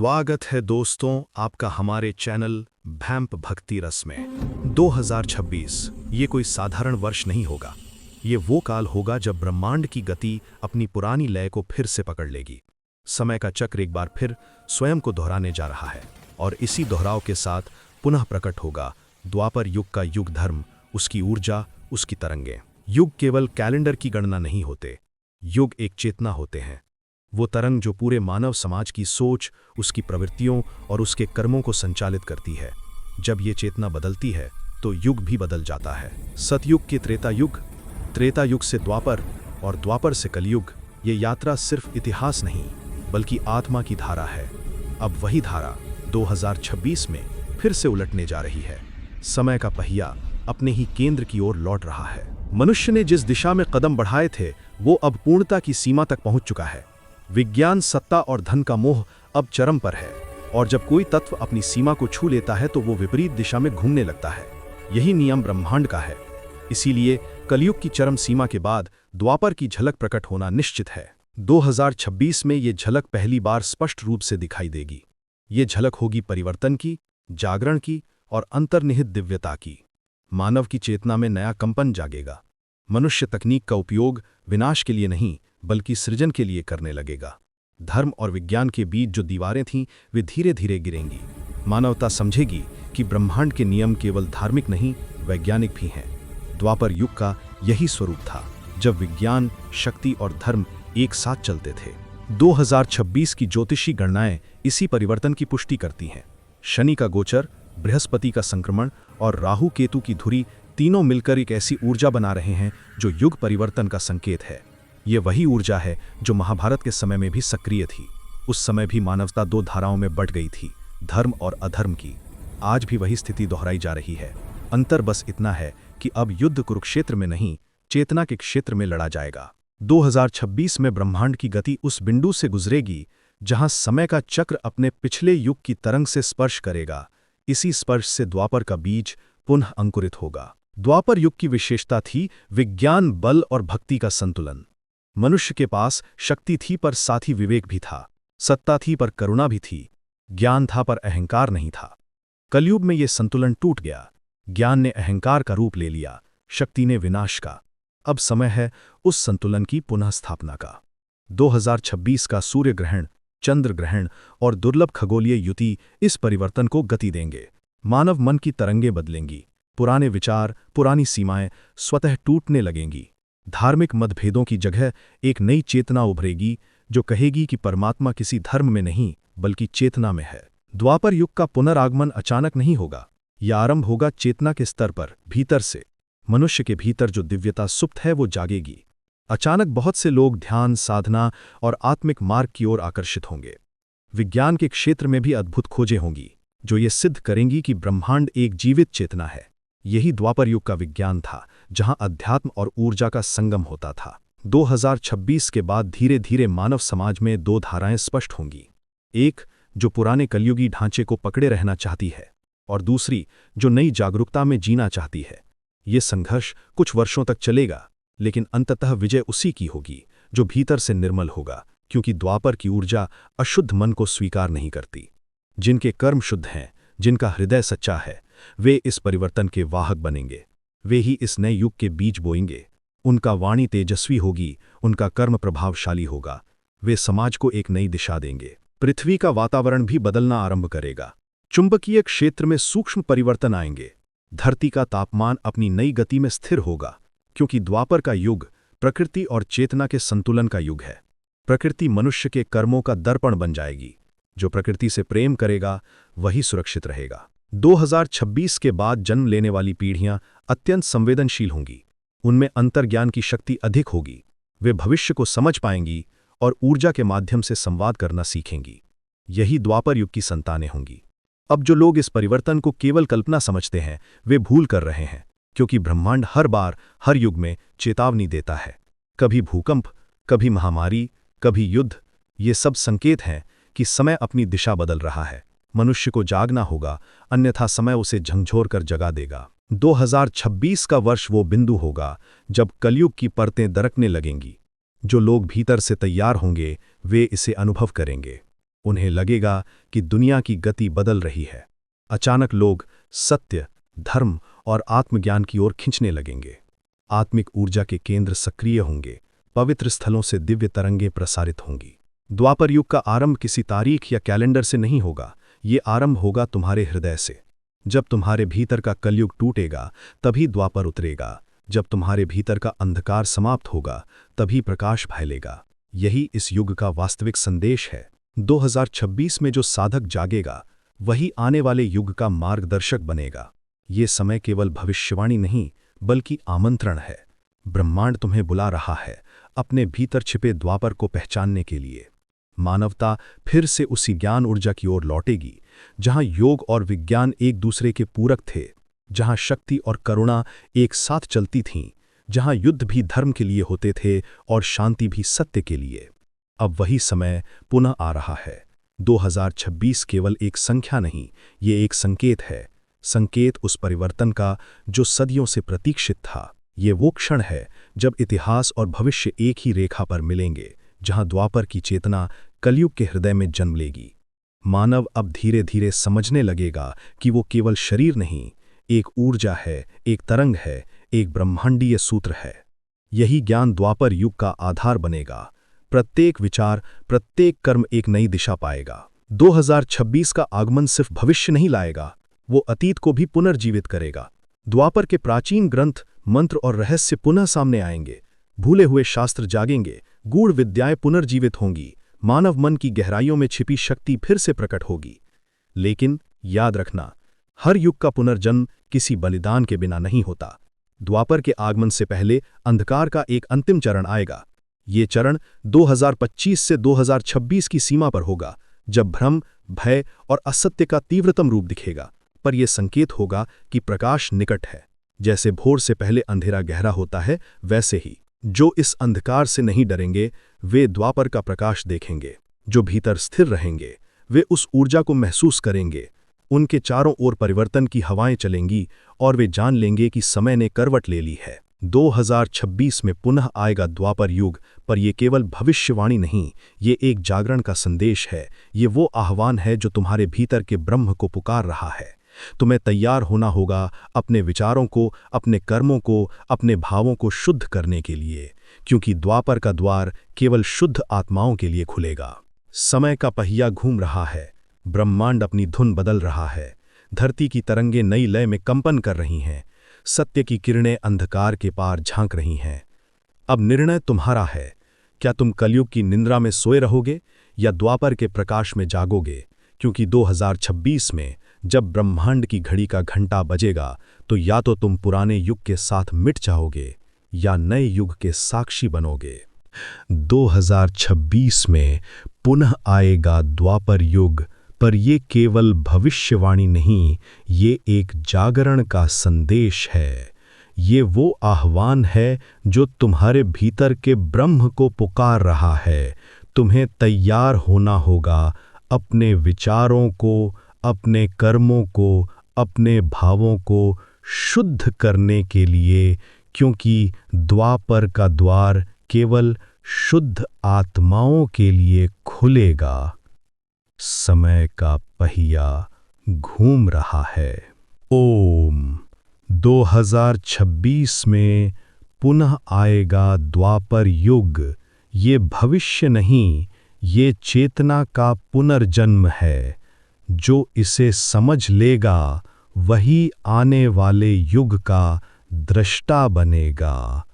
स्वागत है दोस्तों आपका हमारे चैनल भैम्प भक्ति रस में। 2026 ये कोई साधारण वर्ष नहीं होगा। ये वो काल होगा जब ब्रह्मांड की गति अपनी पुरानी लय को फिर से पकड़ लेगी। समय का चक्र एक बार फिर स्वयं को दोहराने जा रहा है और इसी दोहराव के साथ पुनः प्रकट होगा द्वापर युग का युग धर्म, उसकी ऊर्जा, उसकी तरंगें। युग केवल कैलेंडर की गणना नहीं होते, युग एक चेतना होते हैं। वो तरंग जो पूरे मानव समाज की सोच, उसकी प्रवृत्तियों और उसके कर्मों को संचालित करती है। जब ये चेतना बदलती है तो युग भी बदल जाता है। सतयुग के त्रेता युग से द्वापर और द्वापर से कलयुग, ये यात्रा सिर्फ इतिहास नहीं बल्कि आत्मा की धारा है। अब वही धारा 2026 में फिर से उलटने जा रही है। समय का पहिया अपने ही केंद्र की ओर लौट रहा है। मनुष्य ने जिस दिशा में कदम बढ़ाए थे वो अब पूर्णता की सीमा तक पहुंच चुका है। विज्ञान, सत्ता और धन का मोह अब चरम पर है और जब कोई तत्व अपनी सीमा को छू लेता है तो वो विपरीत दिशा में घूमने लगता है। यही नियम ब्रह्मांड का है। इसीलिए कलयुग की चरम सीमा के बाद द्वापर की झलक प्रकट होना निश्चित है। 2026 में ये झलक पहली बार स्पष्ट रूप से दिखाई देगी। ये झलक होगी परिवर्तन की, जागरण की और अंतर्निहित दिव्यता की। मानव की चेतना में नया कंपन जागेगा। मनुष्य तकनीक का उपयोग विनाश के लिए नहीं बल्कि सृजन के लिए करने लगेगा। धर्म और विज्ञान के बीच जो दीवारें थीं वे धीरे धीरे गिरेंगी। मानवता समझेगी कि ब्रह्मांड के नियम केवल धार्मिक नहीं, वैज्ञानिक भी हैं। द्वापर युग का यही स्वरूप था, जब विज्ञान, शक्ति और धर्म एक साथ चलते थे। 2026 की ज्योतिषी गणनाएं इसी परिवर्तन की पुष्टि करती हैं। शनि का गोचर, बृहस्पति का संक्रमण और राहु केतु की धुरी तीनों मिलकर एक ऐसी ऊर्जा बना रहे हैं जो युग परिवर्तन का संकेत है। ये वही ऊर्जा है जो महाभारत के समय में भी सक्रिय थी। उस समय भी मानवता दो धाराओं में बंट गई थी, धर्म और अधर्म की। आज भी वही स्थिति दोहराई जा रही है। अंतर बस इतना है कि अब युद्ध कुरुक्षेत्र में नहीं, चेतना के क्षेत्र में लड़ा जाएगा। 2026 में ब्रह्मांड की गति उस बिंदु से गुजरेगी जहां समय का चक्र अपने पिछले युग की तरंग से स्पर्श करेगा। इसी स्पर्श से द्वापर का बीज पुनः अंकुरित होगा। द्वापर युग की विशेषता थी विज्ञान, बल और भक्ति का संतुलन। मनुष्य के पास शक्ति थी पर साथ ही विवेक भी था, सत्ता थी पर करुणा भी थी, ज्ञान था पर अहंकार नहीं था। कलयुग में यह संतुलन टूट गया। ज्ञान ने अहंकार का रूप ले लिया, शक्ति ने विनाश का। अब समय है उस संतुलन की पुनः स्थापना का। 2026 का सूर्य ग्रहण, चंद्र ग्रहण और दुर्लभ खगोलीय युति इस परिवर्तन को गति देंगे। मानव मन की तरंगें बदलेंगी, पुराने विचार, पुरानी सीमाएं स्वतः टूटने लगेंगी। धार्मिक मतभेदों की जगह एक नई चेतना उभरेगी जो कहेगी कि परमात्मा किसी धर्म में नहीं बल्कि चेतना में है। द्वापर युग का पुनरागमन अचानक नहीं होगा, यह आरंभ होगा चेतना के स्तर पर, भीतर से। मनुष्य के भीतर जो दिव्यता सुप्त है वो जागेगी। अचानक बहुत से लोग ध्यान, साधना और आत्मिक मार्ग की ओर आकर्षित होंगे। विज्ञान के क्षेत्र में भी अद्भुत खोजें होंगी जो ये सिद्ध करेंगी कि ब्रह्मांड एक जीवित चेतना है। यही द्वापर युग का विज्ञान था, जहां अध्यात्म और ऊर्जा का संगम होता था। 2026 के बाद धीरे धीरे मानव समाज में दो धाराएं स्पष्ट होंगी। एक जो पुराने कलयुगी ढांचे को पकड़े रहना चाहती है और दूसरी जो नई जागरूकता में जीना चाहती है। ये संघर्ष कुछ वर्षों तक चलेगा, लेकिन अंततः विजय उसी की होगी जो भीतर से निर्मल होगा, क्योंकि द्वापर की ऊर्जा अशुद्ध मन को स्वीकार नहीं करती। जिनके कर्म शुद्ध हैं, जिनका हृदय सच्चा है, वे इस परिवर्तन के वाहक बनेंगे। वे ही इस नए युग के बीज बोएंगे। उनका वाणी तेजस्वी होगी, उनका कर्म प्रभावशाली होगा। वे समाज को एक नई दिशा देंगे। पृथ्वी का वातावरण भी बदलना आरंभ करेगा। चुंबकीय क्षेत्र में सूक्ष्म परिवर्तन आएंगे। धरती का तापमान अपनी नई गति में स्थिर होगा, क्योंकि द्वापर का युग प्रकृति और चेतना के संतुलन का युग है। प्रकृति मनुष्य के कर्मों का दर्पण बन जाएगी। जो प्रकृति से प्रेम करेगा वही सुरक्षित रहेगा। 2026 के बाद जन्म लेने वाली पीढ़ियां अत्यंत संवेदनशील होंगी। उनमें अंतर्ज्ञान की शक्ति अधिक होगी। वे भविष्य को समझ पाएंगी और ऊर्जा के माध्यम से संवाद करना सीखेंगी। यही द्वापर युग की संतानें होंगी। अब जो लोग इस परिवर्तन को केवल कल्पना समझते हैं वे भूल कर रहे हैं, क्योंकि ब्रह्मांड हर बार, हर युग में चेतावनी देता है। कभी भूकंप, कभी महामारी, कभी युद्ध। ये सब संकेत हैं कि समय अपनी दिशा बदल रहा है। मनुष्य को जागना होगा, अन्यथा समय उसे झंझोर कर जगा देगा। 2026 का वर्ष वो बिंदु होगा जब कलयुग की परतें दरकने लगेंगी। जो लोग भीतर से तैयार होंगे वे इसे अनुभव करेंगे। उन्हें लगेगा कि दुनिया की गति बदल रही है। अचानक लोग सत्य, धर्म और आत्मज्ञान की ओर खींचने लगेंगे। आत्मिक ऊर्जा के केंद्र सक्रिय होंगे, पवित्र स्थलों से दिव्य तरंगें प्रसारित होंगी। द्वापर युग का आरंभ किसी तारीख या कैलेंडर से नहीं होगा, ये आरंभ होगा तुम्हारे हृदय से। जब तुम्हारे भीतर का कलयुग टूटेगा, तभी द्वापर उतरेगा। जब तुम्हारे भीतर का अंधकार समाप्त होगा, तभी प्रकाश फैलेगा। यही इस युग का वास्तविक संदेश है। 2026 में जो साधक जागेगा, वही आने वाले युग का मार्गदर्शक बनेगा। ये समय केवल भविष्यवाणी नहीं, बल्कि आमंत्रण है। ब्रह्मांड तुम्हें बुला रहा है, अपने भीतर छिपे द्वापर को पहचानने के लिए। मानवता फिर से उसी ज्ञान ऊर्जा की ओर लौटेगी, जहां योग और विज्ञान एक दूसरे के पूरक थे, जहां शक्ति और करुणा एक साथ चलती थीं, जहां युद्ध भी धर्म के लिए होते थे और शांति भी सत्य के लिए। अब वही समय पुनः आ रहा है। 2026 केवल एक संख्या नहीं, ये एक संकेत है। संकेत उस परिवर्तन का जो सदियों से प्रतीक्षित था। ये वो क्षण है जब इतिहास और भविष्य एक ही रेखा पर मिलेंगे, जहां द्वापर की चेतना कलयुग के हृदय में जन्म लेगी। मानव अब धीरे धीरे समझने लगेगा कि वो केवल शरीर नहीं, एक ऊर्जा है, एक तरंग है, एक ब्रह्मांडीय सूत्र है। यही ज्ञान द्वापर युग का आधार बनेगा। प्रत्येक विचार, प्रत्येक कर्म एक नई दिशा पाएगा। 2026 का आगमन सिर्फ भविष्य नहीं लाएगा, वो अतीत को भी पुनर्जीवित करेगा। द्वापर के प्राचीन ग्रंथ, मंत्र और रहस्य पुनः सामने आएंगे। भूले हुए शास्त्र जागेंगे, गूढ़ विद्याएं पुनर्जीवित होंगी, मानव मन की गहराइयों में छिपी शक्ति फिर से प्रकट होगी। लेकिन याद रखना, हर युग का पुनर्जन्म किसी बलिदान के बिना नहीं होता। द्वापर के आगमन से पहले अंधकार का एक अंतिम चरण आएगा। ये चरण 2025 से 2026 की सीमा पर होगा, जब भ्रम, भय और असत्य का तीव्रतम रूप दिखेगा। पर यह संकेत होगा कि प्रकाश निकट है। जैसे भोर से पहले अंधेरा गहरा होता है, वैसे ही जो इस अंधकार से नहीं डरेंगे, वे द्वापर का प्रकाश देखेंगे। जो भीतर स्थिर रहेंगे, वे उस ऊर्जा को महसूस करेंगे। उनके चारों ओर परिवर्तन की हवाएं चलेंगी और वे जान लेंगे कि समय ने करवट ले ली है। 2026 में पुनः आएगा द्वापर युग, पर यह केवल भविष्यवाणी नहीं, ये एक जागरण का संदेश है। ये वो आह्वान है जो तुम्हारे भीतर के ब्रह्म को पुकार रहा है। तुम्हें तैयार होना होगा अपने विचारों को, अपने कर्मों को, अपने भावों को शुद्ध करने के लिए, क्योंकि द्वापर का द्वार केवल शुद्ध आत्माओं के लिए खुलेगा। समय का पहिया घूम रहा है, ब्रह्मांड अपनी धुन बदल रहा है, धरती की तरंगें नई लय में कंपन कर रही हैं, सत्य की किरणें अंधकार के पार झांक रही हैं। अब निर्णय तुम्हारा है, क्या तुम कलयुग की निंद्रा में सोए रहोगे या द्वापर के प्रकाश में जागोगे? क्योंकि 2026 में जब ब्रह्मांड की घड़ी का घंटा बजेगा, तो या तो तुम पुराने युग के साथ मिट जाओगे या नए युग के साक्षी बनोगे। 2026 में पुनः आएगा द्वापर युग, पर ये केवल भविष्यवाणी नहीं, ये एक जागरण का संदेश है। ये वो आह्वान है जो तुम्हारे भीतर के ब्रह्म को पुकार रहा है। तुम्हें तैयार होना होगा अपने विचारों को, अपने कर्मों को, अपने भावों को शुद्ध करने के लिए, क्योंकि द्वापर का द्वार केवल शुद्ध आत्माओं के लिए खुलेगा। समय का पहिया घूम रहा है। ओम 2026 में पुनः आएगा द्वापर युग। ये भविष्य नहीं, ये चेतना का पुनर्जन्म है। जो इसे समझ लेगा, वही आने वाले युग का दृष्टा बनेगा।